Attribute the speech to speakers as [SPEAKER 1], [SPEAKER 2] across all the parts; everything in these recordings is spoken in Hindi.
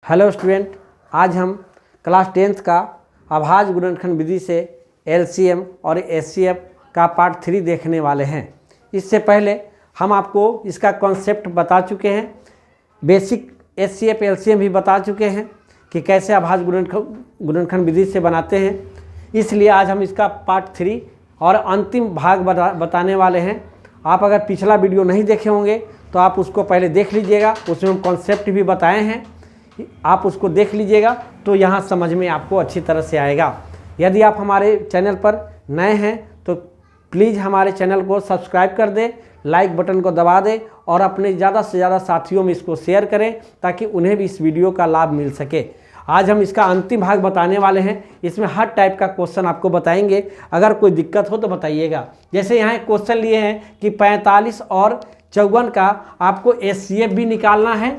[SPEAKER 1] हेलो स्टूडेंट, आज हम क्लास 10th का अभाज्य गुणनखंड विधि से एलसीएम और एचसीएफ का पार्ट 3 देखने वाले हैं। इससे पहले हम आपको इसका कॉन्सेप्ट बता चुके हैं, बेसिक एचसीएफ एलसीएम भी बता चुके हैं कि कैसे अभाज्य गुणनखंड विधि से बनाते हैं। इसलिए आज हम इसका पार्ट 3 और अंतिम भाग बताने वाले हैं। आप अगर पिछला वीडियो नहीं देखे होंगे तो आप उसको पहले देख लीजिएगा, उसमें हम कॉन्सेप्ट भी बताए हैं, आप उसको देख लीजिएगा तो यहाँ समझ में आपको अच्छी तरह से आएगा। यदि आप हमारे चैनल पर नए हैं तो प्लीज़ हमारे चैनल को सब्सक्राइब कर दें, लाइक बटन को दबा दें और अपने ज़्यादा से ज़्यादा साथियों में इसको शेयर करें ताकि उन्हें भी इस वीडियो का लाभ मिल सके। आज हम इसका अंतिम भाग बताने वाले हैं। इसमें हर टाइप का क्वेश्चन आपको बताएंगे, अगर कोई दिक्कत हो तो बताइएगा। जैसे यहाँ एक क्वेश्चन लिए हैं कि 45 और 54 का आपको एचसीएफ भी निकालना है,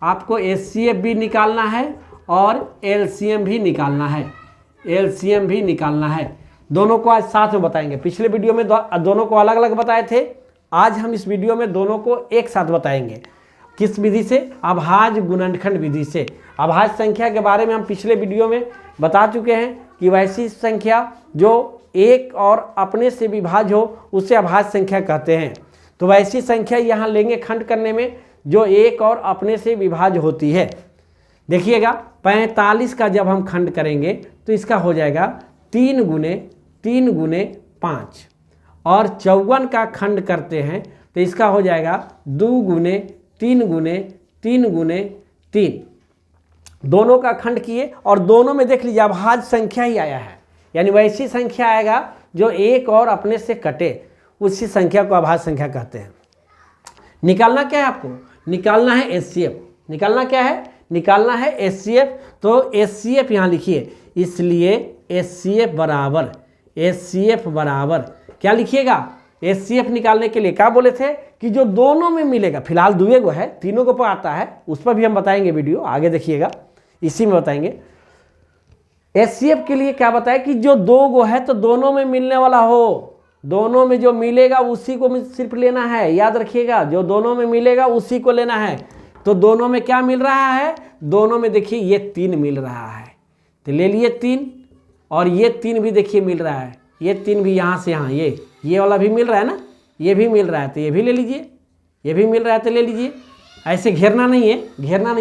[SPEAKER 1] आपको एचसीएफ भी निकालना है और एलसीएम भी निकालना है, एलसीएम भी निकालना है। दोनों को आज साथ में बताएंगे। पिछले वीडियो में दोनों को अलग अलग बताए थे, आज हम इस वीडियो में दोनों को एक साथ बताएंगे। किस विधि से? अभाज्य गुणनखंड विधि से। अभाज्य संख्या के बारे में हम पिछले वीडियो में बता चुके हैं कि वैसी संख्या जो एक और अपने से विभाज्य हो उसे अभाज्य संख्या कहते हैं। तो वैसी संख्या यहाँ लेंगे खंड करने में जो एक और अपने से विभाज्य होती है। देखिएगा 45 का जब हम खंड करेंगे तो इसका हो जाएगा 3 गुने 5 और 54 का खंड करते हैं तो इसका हो जाएगा 2 गुने 3 गुने 3। दोनों का खंड किए और दोनों में देख लीजिए अभाज्य संख्या ही आया है, यानी वैसी संख्या आएगा जो एक और अपने से कटे, उसी संख्या को अभाज्य संख्या कहते हैं। निकालना क्या है आपको? निकालना है एचसीएफ। निकालना क्या है? निकालना है एचसीएफ। तो एचसीएफ यहाँ लिखिए, इसलिए एचसीएफ बराबर क्या लिखिएगा? एचसीएफ निकालने के लिए क्या बोले थे कि जो दोनों में मिलेगा, फिलहाल दुए को है, तीनों को आता है, उस पर भी हम बताएंगे, वीडियो आगे देखिएगा, इसी में बताएंगे। एचसीएफ के लिए क्या बताया कि जो दो गो है तो दोनों में मिलने वाला हो, दोनों में जो मिलेगा उसी को सिर्फ लेना है। याद रखिएगा, जो दोनों में मिलेगा उसी को लेना है। तो दोनों में क्या मिल रहा है? दोनों में देखिए ये 3 मिल रहा है तो ले लिए 3, और ये 3 भी देखिए मिल रहा है, ये 3 भी यहाँ से यहाँ, ये वाला भी मिल रहा है ना, ये भी मिल रहा है तो ये भी ले लीजिए, ये भी मिल रहा है तो ले लीजिए। ऐसे घेरना नहीं है, घेरना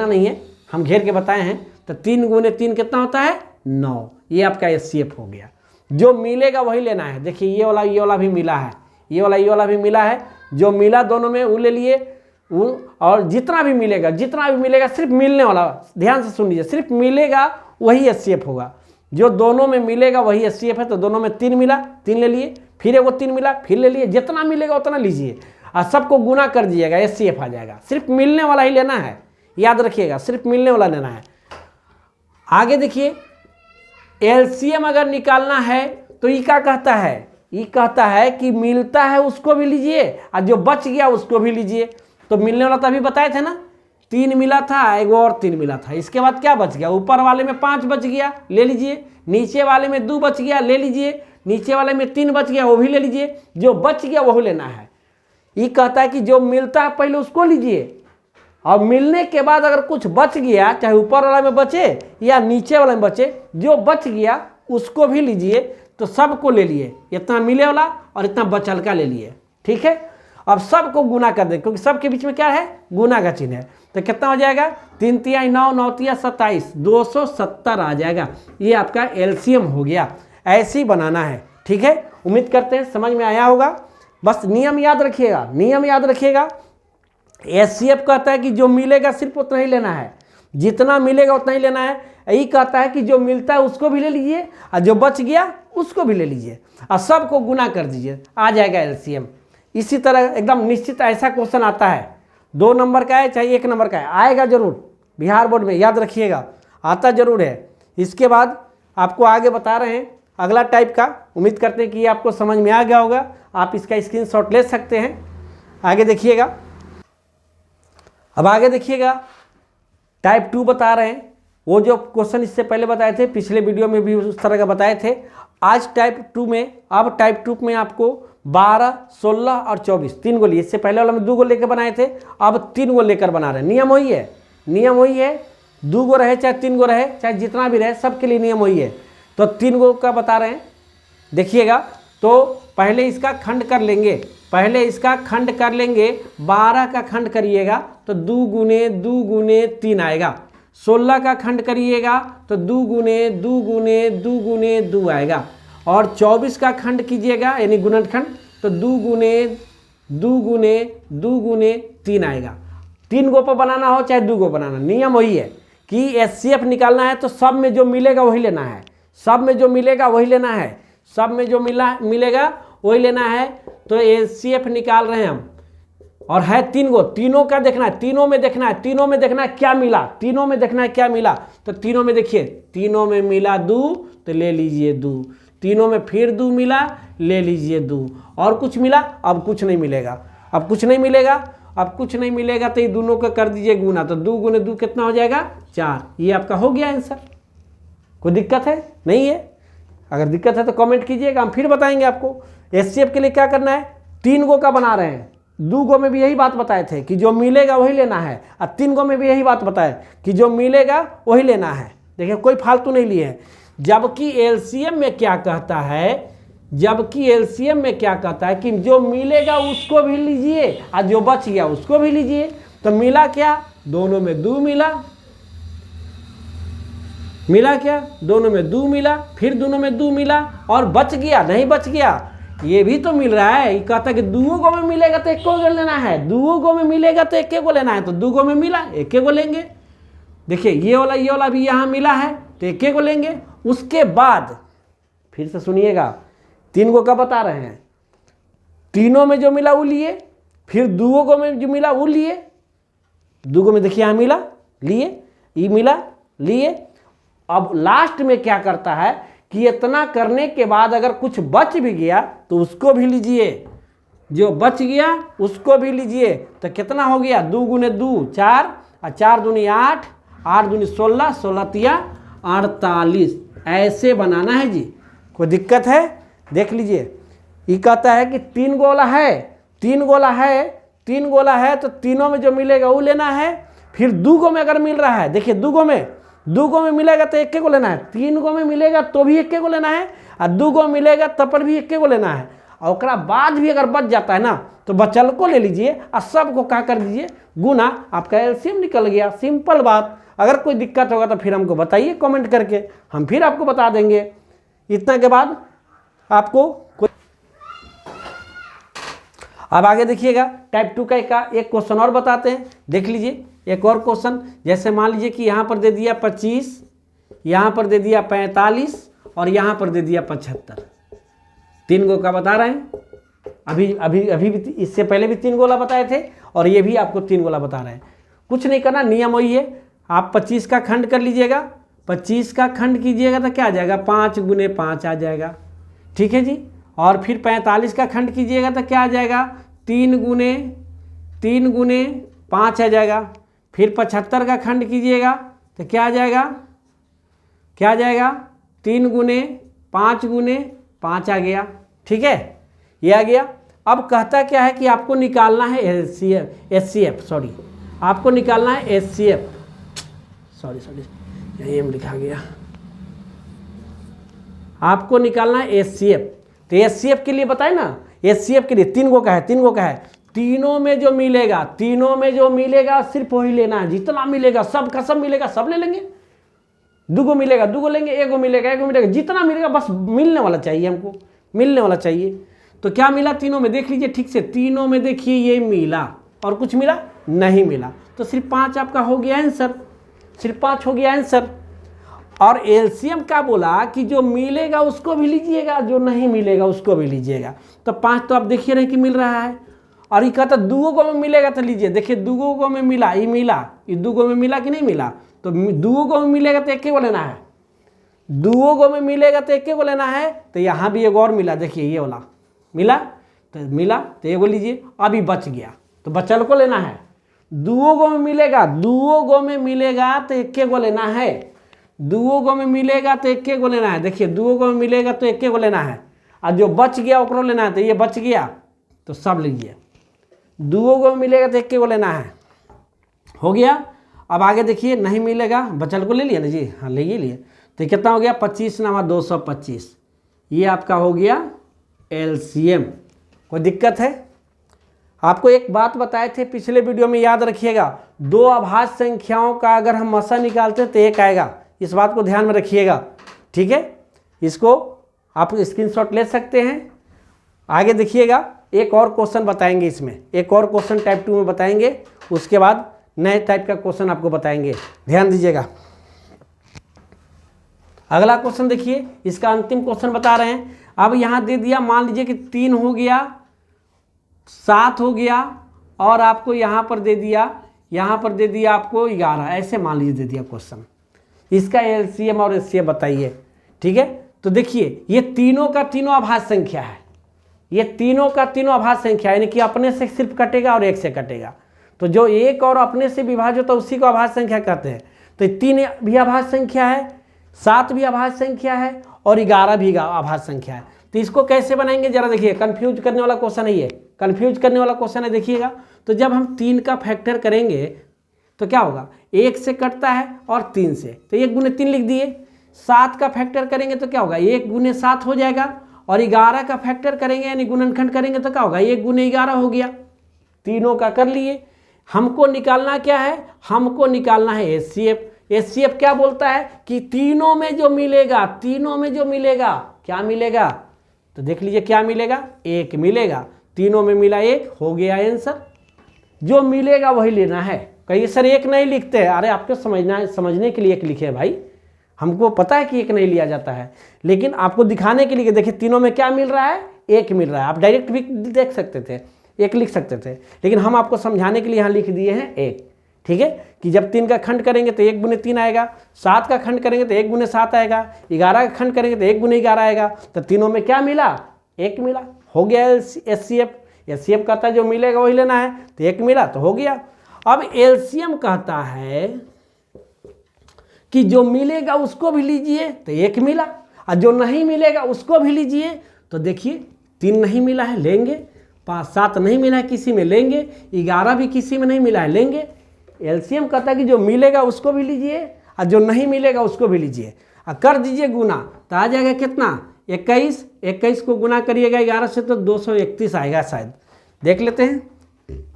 [SPEAKER 1] नहीं है, हम घेर के बताए हैं। तो 3 गुने 3 कितना होता है? 9। ये आपका एचसीएफ हो गया। जो मिलेगा वही लेना है। देखिए ये वाला भी मिला है, ये वाला भी मिला है, जो मिला दोनों में वो ले लिए, वो और जितना भी मिलेगा सिर्फ मिलने वाला, ध्यान से सुन लीजिए, सिर्फ मिलेगा वही एचसीएफ होगा। जो दोनों में मिलेगा वही एचसीएफ है। तो दोनों में 3 मिला, 3 ले लिए, फिर वो 3 मिला, फिर ले लिए, जितना मिलेगा उतना लीजिए और सबको गुना कर दीजिएगा, एचसीएफ आ जाएगा। सिर्फ मिलने वाला ही लेना है, याद रखिएगा, सिर्फ मिलने वाला लेना है। आगे देखिए, एलसीएम अगर निकालना है तो ये क्या कहता है? ये कहता है कि मिलता है उसको भी लीजिए और जो बच गया उसको भी लीजिए। तो मिलने वाला तो अभी बताए थे ना, 3 मिला था, एक और 3 मिला था। इसके बाद क्या बच गया? ऊपर वाले में 5 बच गया, ले लीजिए। नीचे वाले में 2 बच गया, ले लीजिए। नीचे वाले में 3 बच गया, वो भी ले लीजिए। जो बच गया वो लेना है। ये कहता है कि जो मिलता है पहले उसको लीजिए, और मिलने के बाद अगर कुछ बच गया, चाहे ऊपर वाला में बचे या नीचे वाला में बचे, जो बच गया उसको भी लीजिए। तो सबको ले लिए, इतना मिले वाला और इतना बचल का ले लिए, ठीक है। अब सबको गुना कर दें क्योंकि सबके बीच में क्या है? गुना का चिन्ह है। तो कितना हो जाएगा? 3 तिहाई 9, 9 तिया 27, 270 आ जाएगा। ये आपका एलसीएम हो गया। ऐसे ही बनाना है, ठीक है। उम्मीद करते हैं समझ में आया होगा। बस नियम याद रखिएगा, एचसीएफ कहता है कि जो मिलेगा सिर्फ उतना ही लेना है, जितना मिलेगा उतना ही लेना है। यही कहता है कि जो मिलता है उसको भी ले लीजिए और जो बच गया उसको भी ले लीजिए और सबको गुना कर दीजिए, आ जाएगा एलसीएम। इसी तरह एकदम निश्चित ऐसा क्वेश्चन आता है, 2 नंबर का है चाहे 1 नंबर का है, आएगा जरूर बिहार बोर्ड में, याद रखिएगा, आता जरूर है। इसके बाद आपको आगे बता रहे हैं अगला टाइप का। उम्मीद करते हैं कि ये आपको समझ में आ गया होगा। आप इसका स्क्रीनशॉट ले सकते हैं। आगे देखिएगा, अब आगे देखिएगा, टाइप 2 बता रहे हैं। वो जो क्वेश्चन इससे पहले बताए थे, पिछले वीडियो में भी उस तरह का बताए थे। आज टाइप 2 में, अब टाइप 2 में आपको 12, 16 और 24 3 गो लिए। इससे पहले वाला में 2 गो लेकर बनाए थे, अब 3 गो लेकर बना रहे हैं। नियम वही है 2 गो रहे चाहे 3 गो रहे चाहे जितना भी रहे, सबके लिए नियम वही है। तो 3 गो का बता रहे हैं, देखिएगा। तो पहले इसका खंड कर लेंगे, पहले इसका खंड कर लेंगे, 12 का खंड करिएगा तो 2 गुने 2 गुने 3 आएगा। 16 का खंड करिएगा तो 2 गुने 2 गुने 2 गुने 2 आएगा। और 24 का खंड कीजिएगा यानी गुणनखंड तो 2 गुने 2 गुने 2 गुने 3 आएगा। 3 गो पर बनाना हो चाहे 2 गो बनाना, नियम वही है कि एचसीएफ निकालना है तो सब में जो मिलेगा वही लेना है, सब में जो मिलेगा वही लेना है, सब में जो मिलेगा वही लेना है। तो एचसीएफ निकाल रहे हैं हम, और है 3 गो, तीनों का देखना है, तीनों में देखना है, तीनों में देखना है क्या मिला, तीनों में देखना है क्या मिला। तो तीनों में देखिए, तीनों में मिला 2 तो ले लीजिए 2, तीनों में फिर 2 मिला ले लीजिए 2, और कुछ मिला अब कुछ नहीं मिलेगा, अब कुछ नहीं मिलेगा, अब कुछ नहीं मिलेगा। तो ये दोनों को कर दीजिए गुना, तो 2 गुने 2 कितना हो जाएगा 4। ये आपका हो गया आंसर। कोई दिक्कत है? नहीं है? अगर दिक्कत है तो कमेंट कीजिएगा, हम फिर बताएंगे आपको। एचसीएफ के लिए क्या करना है, 3 गो का बना रहे हैं, 2 गो में भी यही बात बताए थे कि जो मिलेगा वही लेना है, और 3 गो में भी यही बात बताए कि जो मिलेगा वही लेना है। देखिए कोई फालतू नहीं लिए हैं। जबकि एलसीएम में क्या कहता है, जबकि एलसीएम में क्या कहता है कि जो मिलेगा उसको भी लीजिए और जो बच गया उसको भी लीजिए। तो मिला क्या, दोनों में 2 मिला, मिला क्या, दोनों में 2 मिला, फिर दोनों में 2 मिला, और बच गया नहीं बच गया, ये भी तो मिल रहा है। ये कहता है कि 2 गो में मिलेगा तो 1 गो लेना है, 2 गो में मिलेगा तो 1 गो लेना है, तो 2 गो में मिला 1 गो लेंगे। देखिए ये वाला भी यहाँ मिला है तो 1 गो लेंगे। उसके बाद फिर से सुनिएगा, 3 गो का बता रहे हैं, तीनों में जो मिला वो लिए, फिर 2 गो में जो मिला वो लिए, 2 गो में देखिए यहाँ मिला लिए, ये मिला लिए। अब लास्ट में क्या करता है कि इतना करने के बाद अगर कुछ बच भी गया तो उसको भी लीजिए, जो बच गया उसको भी लीजिए। तो कितना हो गया, 2 गुने 2 4, और 4 दूनी 8, 8 दूनी 16, 16 तिया 48। ऐसे बनाना है जी। कोई दिक्कत है? देख लीजिए, ये कहता है कि 3 गोला है, 3 गोला है, 3 गोला है, तो तीनों में जो मिलेगा वो लेना है। फिर 2 गो में अगर मिल रहा है, देखिए 2 गो में मिलेगा तो 1 गो लेना है, 3 गो में मिलेगा तो भी 1 गो लेना है, और 2 गो मिलेगा तब पर भी 1 गो लेना है। और उसका बाद भी अगर बच जाता है ना तो बचल को ले लीजिए और सबको क्या कर दीजिए गुना, आपका एलसीएम निकल गया। सिंपल बात। अगर कोई दिक्कत होगा तो फिर हमको बताइए कमेंट करके, हम फिर आपको बता देंगे। इतना के बाद आपको अब आगे देखिएगा, टाइप 2 का एक क्वेश्चन और बताते हैं, देख लीजिए। एक और क्वेश्चन, जैसे मान लीजिए कि यहाँ पर दे दिया 25, यहाँ पर दे दिया 45, और यहाँ पर दे दिया 75। 3 गो का बता रहे हैं। अभी भी इससे पहले भी 3 गोला बताए थे, और ये भी आपको 3 गोला बता रहे हैं। कुछ नहीं करना, नियम वही है। आप 25 का खंड कर लीजिएगा, 25 का खंड कीजिएगा तो क्या आ जाएगा, 5 गुने 5 आ जाएगा, ठीक है जी। और फिर 45 का खंड कीजिएगा तो क्या आ जाएगा, 3 गुने 5 आ जाएगा। फिर 75 का खंड कीजिएगा तो क्या आ जाएगा, क्या आ जाएगा, 3 गुने 5 आ गया, ठीक है, ये आ गया। अब कहता क्या है कि आपको निकालना है एचसीएफ, सॉरी आपको निकालना है एचसीएफ, सॉरी यही हम लिखा गया, आपको निकालना है एचसीएफ। तो एचसीएफ के लिए बताए ना, एचसीएफ के लिए 3 गो का है, 3 गो का है, तीनों में जो मिलेगा, तीनों में जो मिलेगा सिर्फ वही लेना है। जितना मिलेगा सब का सब मिलेगा, सब ले लेंगे। 2 गो मिलेगा 2 गो लेंगे, 1 गो मिलेगा 1 गो मिलेगा, जितना मिलेगा बस मिलने वाला चाहिए, हमको मिलने वाला चाहिए। तो क्या मिला तीनों में, देख लीजिए ठीक से, तीनों में देखिए ये मिला, और कुछ मिला नहीं मिला, तो सिर्फ 5 आपका हो गया आंसर, सिर्फ 5 हो गया आंसर। और एलसीएम का बोला कि जो मिलेगा उसको भी लीजिएगा, जो नहीं मिलेगा उसको भी लीजिएगा। तो 5 तो आप देखिए रहे कि मिल रहा है, और ये कहता 2 गो में मिलेगा तो लीजिए। देखिए 2 गो में मिला, ये मिला, ये 2 गो में मिला कि नहीं मिला, तो 2 गो में मिलेगा तो 1 गो लेना है, 2 गो में मिलेगा तो 1 गो लेना है। तो यहाँ भी एक और मिला, देखिए ये वाला मिला, तो 1 गो लीजिए। अभी बच गया तो बचल को लेना है। 2 गो में मिलेगा, 2 गो में मिलेगा तो 1 गो लेना है, 2 गो में मिलेगा तो 1 गो लेना है। देखिए 2 गो में मिलेगा तो 1 गो लेना है, और जो बच गया ओकरो लेना है। तो ये बच गया तो सब लीजिए, 2 गो में मिलेगा तो 1 गो लेना है, हो गया। अब आगे देखिए, नहीं मिलेगा, बचल को ले लिया ना जी, हाँ ले ही लिए। तो कितना हो गया, 25 नवा 225, ये आपका हो गया एलसीएम। कोई दिक्कत है? आपको एक बात बताए थे पिछले वीडियो में, याद रखिएगा, दो अभाज्य संख्याओं का अगर हम मसा निकालते हैं तो एक आएगा, इस बात को ध्यान में रखिएगा, ठीक है। इसको आप स्क्रीनशॉट ले सकते हैं। आगे देखिएगा, एक और क्वेश्चन बताएंगे, इसमें एक और क्वेश्चन टाइप 2 में बताएंगे, उसके बाद नए टाइप का क्वेश्चन आपको बताएंगे, ध्यान दीजिएगा। अगला क्वेश्चन देखिए, इसका अंतिम क्वेश्चन बता रहे हैं। अब यहाँ दे दिया, मान लीजिए कि 3 हो गया, 7 हो गया, और आपको यहाँ पर दे दिया, यहाँ पर दे दिया आपको 11, ऐसे मान लीजिए दे दिया क्वेश्चन। इसका एलसीएम और एचसीएफ बताइए, ठीक है। तो देखिए, ये तीनों का तीनों अभाज्य संख्या है, ये तीनों का तीनों अभाज्य संख्या, यानी कि अपने से सिर्फ कटेगा और एक से कटेगा। तो जो एक और अपने से विभाज्य होता है उसी को अभाज्य संख्या कहते हैं। तो 3 भी अभाज्य संख्या है, 7 भी अभाज्य संख्या है, और 11 भी अभाज्य संख्या है। तो इसको कैसे बनाएंगे जरा देखिए, कंफ्यूज करने वाला क्वेश्चन है ये, कंफ्यूज करने वाला क्वेश्चन है। देखिएगा, तो जब हम 3 का फैक्टर करेंगे तो क्या होगा, 1 से कटता है और 3 से, तो 1 गुने 3 लिख दिए। 7 का फैक्टर करेंगे तो क्या होगा, 1 गुने 7 हो जाएगा, और 11 का फैक्टर करेंगे यानी गुणनखंड करेंगे तो क्या होगा, 1 गुने 11 हो गया। तीनों का कर लिए। हमको निकालना क्या है, हमको निकालना है एचसीएफ। एचसीएफ क्या बोलता है कि तीनों में जो मिलेगा, तीनों में जो मिलेगा, क्या मिलेगा, तो देख लीजिए क्या मिलेगा, 1 मिलेगा। तीनों में मिला 1, हो गया आंसर। जो मिलेगा वही लेना है। कहीं सर 1 नहीं लिखते हैं, अरे आपको समझना है, समझने के लिए 1 लिखे भाई, हमको पता है कि 1 नहीं लिया जाता है, लेकिन आपको दिखाने के लिए देखिए तीनों में क्या मिल रहा है, 1 मिल रहा है। आप डायरेक्ट भी देख सकते थे, 1 लिख सकते थे, लेकिन हम आपको समझाने के लिए यहाँ लिख दिए हैं 1, ठीक है। कि जब 3 का खंड करेंगे तो 1 गुने 3 आएगा, 7 का खंड करेंगे तो 1 गुने 7 आएगा, 11 का खंड करेंगे तो 1 गुने 11 आएगा। तो तीनों में क्या मिला, 1 मिला, हो गया एचसीएफ। एचसीएफ कहता है जो मिलेगा वही लेना है, तो 1 मिला तो हो गया। अब एलसीएम कहता है कि जो मिलेगा उसको भी लीजिए, तो 1 मिला, और जो नहीं मिलेगा उसको भी लीजिए। तो देखिए 3 नहीं मिला है, लेंगे, 5 7 नहीं मिला है किसी में, लेंगे, 11 भी किसी में नहीं मिला है, लेंगे। एलसीएम कहता है कि जो मिलेगा उसको भी लीजिए और जो नहीं मिलेगा उसको भी लीजिए, और कर दीजिए गुना, तो आ जाएगा कितना, 21। 21 को गुना करिएगा 11 से तो 231 आएगा शायद, देख लेते हैं।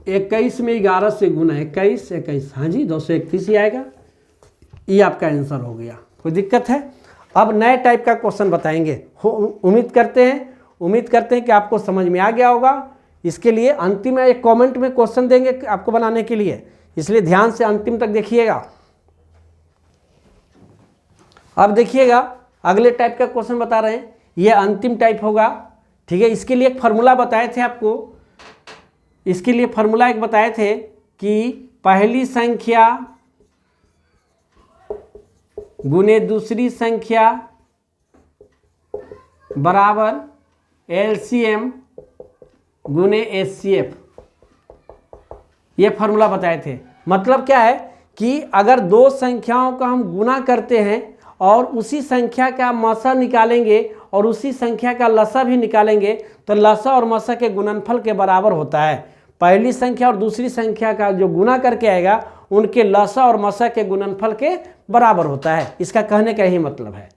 [SPEAKER 1] 21 में 11 से गुना 21, 21, हाँ जी 231 ही आएगा। ये आपका आंसर हो गया। कोई दिक्कत है? अब नए टाइप का क्वेश्चन बताएंगे। उम्मीद करते हैं कि आपको समझ में आ गया होगा। इसके लिए अंतिम में एक कमेंट में क्वेश्चन देंगे आपको बनाने के लिए, इसलिए ध्यान से अंतिम तक देखिएगा। अब देखिएगा, अगले टाइप का क्वेश्चन बता रहे हैं, ये अंतिम टाइप होगा, ठीक है। इसके लिए एक फार्मूला बताए थे आपको, इसके लिए फार्मूला एक बताए थे कि पहली संख्या गुने दूसरी संख्या बराबर एलसीएम गुने एचसीएफ, ये फार्मूला बताए थे। मतलब क्या है कि अगर 2 संख्याओं का हम गुना करते हैं और उसी संख्या का मसा निकालेंगे और उसी संख्या का लसा भी निकालेंगे, तो लसा और मसा के गुणनफल के बराबर होता है। पहली संख्या और दूसरी संख्या का जो गुना करके आएगा उनके लसा और मसा के गुणनफल के बराबर होता है। इसका कहने का यही मतलब है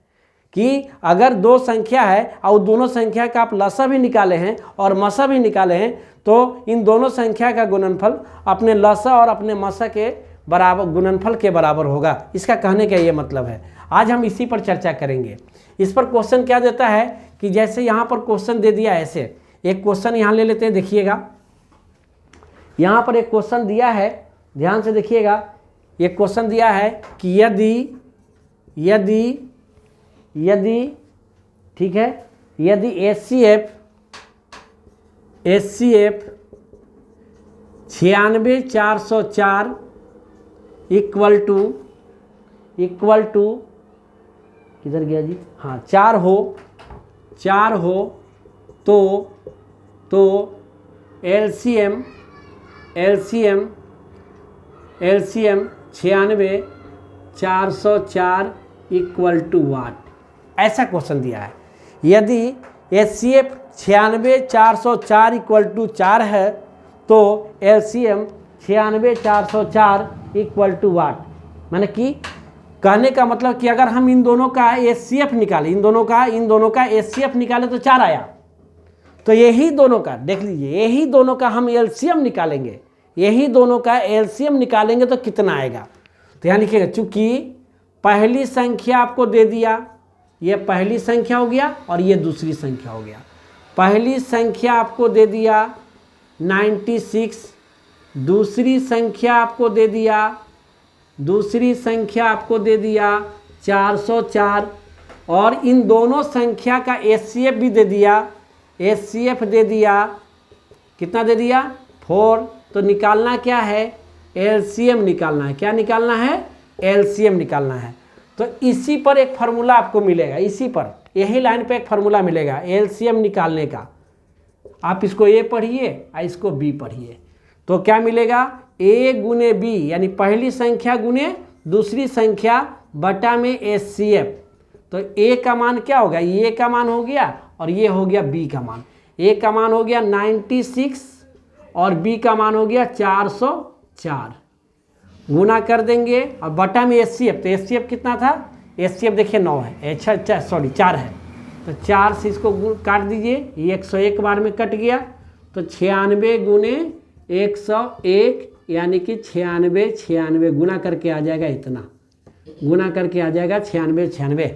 [SPEAKER 1] कि अगर 2 संख्या है और दोनों संख्या का आप लसा भी निकाले हैं और मसा भी निकाले हैं, तो इन दोनों संख्या का गुणनफल अपने लसा और अपने मसा के बराबर, गुणनफल के बराबर होगा। इसका कहने का ये मतलब है। आज हम इसी पर चर्चा करेंगे। इस पर क्वेश्चन क्या देता है कि जैसे यहाँ पर क्वेश्चन दे दिया, ऐसे एक क्वेश्चन यहाँ ले लेते हैं। देखिएगा, यहाँ पर एक क्वेश्चन दिया है, ध्यान से देखिएगा। एक क्वेश्चन दिया है कि यदि ठीक है, यदि एचसीएफ 96404 इक्वल टू किधर गया जी, हाँ 4 हो तो एलसीएम 96404 इक्वल टू वाट, ऐसा क्वेश्चन दिया है। यदि एचसीएफ 96404 इक्वल टू 4 है तो एलसीएम 96404 इक्वल टू वाट, मैंने कि कहने का मतलब कि अगर हम इन दोनों का HCF निकालें, इन दोनों का HCF निकालें तो 4 आया। तो यही दोनों का देख लीजिए, यही दोनों का हम LCM निकालेंगे, यही दोनों का LCM निकालेंगे तो कितना आएगा। तो यहाँ लिखिएगा, चूंकि पहली संख्या आपको दे दिया, ये पहली संख्या हो गया और ये दूसरी संख्या हो गया। पहली संख्या आपको दे दिया 96, दूसरी संख्या आपको दे दिया 404 और इन दोनों संख्या का HCF भी दे दिया, HCF दे दिया, कितना दे दिया 4। तो निकालना क्या है, LCM निकालना है। क्या निकालना है, LCM निकालना है। तो इसी पर एक फार्मूला आपको मिलेगा, इसी पर यही लाइन पे एक फार्मूला मिलेगा LCM निकालने का। आप इसको A पढ़िए और इसको B पढ़िए, तो क्या मिलेगा, A गुने B यानी पहली संख्या गुने दूसरी संख्या बटा में HCF। तो A का मान क्या होगा, ये का मान हो गया और ये हो गया B का मान। A का मान हो गया 96 और B का मान हो गया 404। गुना कर देंगे और बटा में HCF, तो HCF कितना था, HCF देखिए 9 है, अच्छा सॉरी 4 है। तो 4 से इसको काट दीजिए, ये 101 बार में कट गया। तो 96 गुने 101 यानी कि 96 गुना करके आ जाएगा इतना, गुना करके आ जाएगा 96।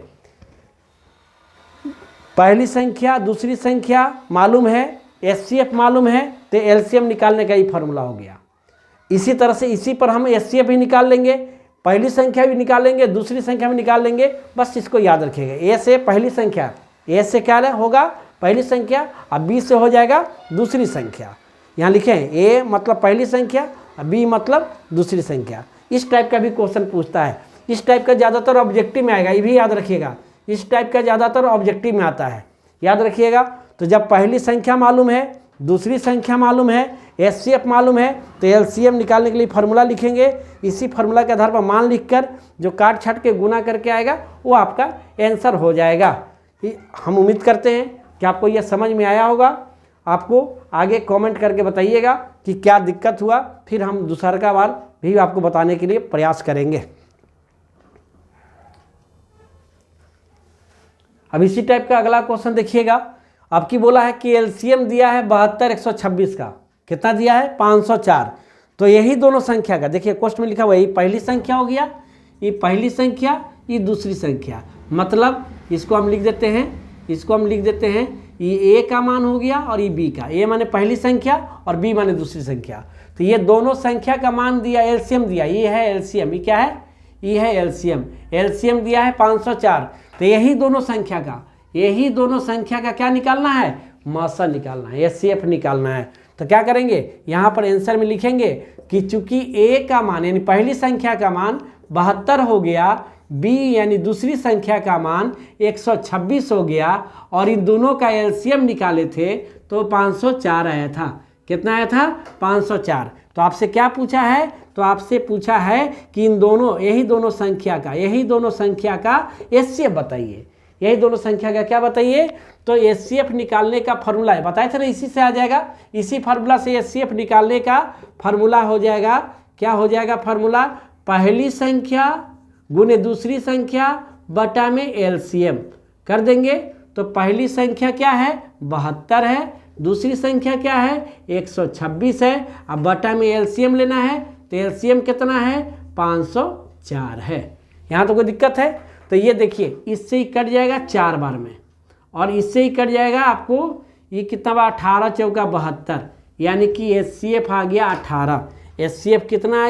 [SPEAKER 1] पहली संख्या दूसरी संख्या मालूम है, HCF मालूम है, तो LCM निकालने का ही फार्मूला हो गया। इसी तरह से इसी पर हम HCF भी निकाल लेंगे, पहली संख्या भी निकाल लेंगे, दूसरी संख्या भी निकाल लेंगे। बस इसको याद रखिएगा, A से पहली संख्या, A से क्या होगा पहली संख्या और B से हो जाएगा दूसरी संख्या। यहाँ लिखें A मतलब पहली संख्या और B मतलब दूसरी संख्या। इस टाइप का भी क्वेश्चन पूछता है, इस टाइप का ज़्यादातर ऑब्जेक्टिव में आएगा, ये भी याद रखिएगा, इस टाइप का ज़्यादातर ऑब्जेक्टिव में आता है, याद रखिएगा। तो जब पहली संख्या मालूम है, दूसरी संख्या मालूम है, HCF मालूम है, तो LCM निकालने के लिए फार्मूला लिखेंगे। इसी फार्मूला के आधार पर मान लिखकर जो काट छाट के गुना करके आएगा वो आपका आंसर हो जाएगा। हम उम्मीद करते हैं कि आपको यह समझ में आया होगा। आपको आगे कमेंट करके बताइएगा कि क्या दिक्कत हुआ, फिर हम दूसरा बार भी आपको बताने के लिए प्रयास करेंगे। अब इसी टाइप का अगला क्वेश्चन देखिएगा। आपकी बोला है कि LCM दिया है 72 126 का, कितना दिया है 504। तो यही दोनों संख्या का देखिए क्वेश्चन में लिखा हुआ, ये पहली संख्या हो गया, ये पहली संख्या, ये दूसरी संख्या, मतलब इसको हम लिख देते हैं, ये A का मान हो गया और ये B का, A माने पहली संख्या और B माने दूसरी संख्या। तो ये दोनों संख्या का मान दिया, LCM दिया, ये है LCM, ये क्या है, ये है LCM दिया है 504। तो यही दोनों संख्या का क्या निकालना है, मासा निकालना है, HCF निकालना है। तो क्या करेंगे, यहाँ पर आंसर में लिखेंगे कि चूंकि A का मान यानी पहली संख्या का मान 72 हो गया, B यानी दूसरी संख्या का मान 126 हो गया और इन दोनों का LCM निकाले थे तो 504 आया था। कितना आया था, 504। तो आपसे क्या पूछा है, तो आपसे पूछा है कि इन दोनों यही दोनों संख्या का HCF बताइए। यही दोनों संख्या का क्या बताइए, तो HCF निकालने का फार्मूला है, बताए थे ना, इसी से आ जाएगा। इसी फार्मूला से HCF निकालने का फार्मूला हो जाएगा, क्या हो जाएगा फार्मूला, पहली संख्या गुने दूसरी संख्या बटा में LCM कर देंगे। तो पहली संख्या क्या है 72 है, दूसरी संख्या क्या है 126 है, अब बटा में LCM लेना है, तो LCM कितना है 504 है। यहाँ तो कोई दिक्कत है, तो ये देखिए इससे ही कट जाएगा 4 बार में और इससे ही कट जाएगा आपको ये कितना बार 18 चौका 72, यानी कि HCF आ गया 18। HCF कितना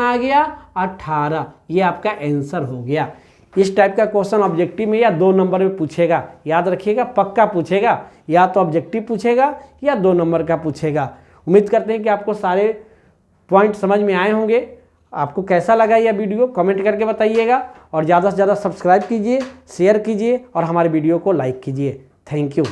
[SPEAKER 1] आ गया 18। ये आपका आंसर हो गया। इस टाइप का क्वेश्चन ऑब्जेक्टिव में या 2 नंबर में पूछेगा, याद रखिएगा, पक्का पूछेगा, या तो ऑब्जेक्टिव पूछेगा या 2 नंबर का पूछेगा। उम्मीद करते हैं कि आपको सारे पॉइंट समझ में आए होंगे। आपको कैसा लगा यह वीडियो कमेंट करके बताइएगा और ज़्यादा से ज़्यादा सब्सक्राइब कीजिए, शेयर कीजिए और हमारे वीडियो को लाइक कीजिए। Thank you.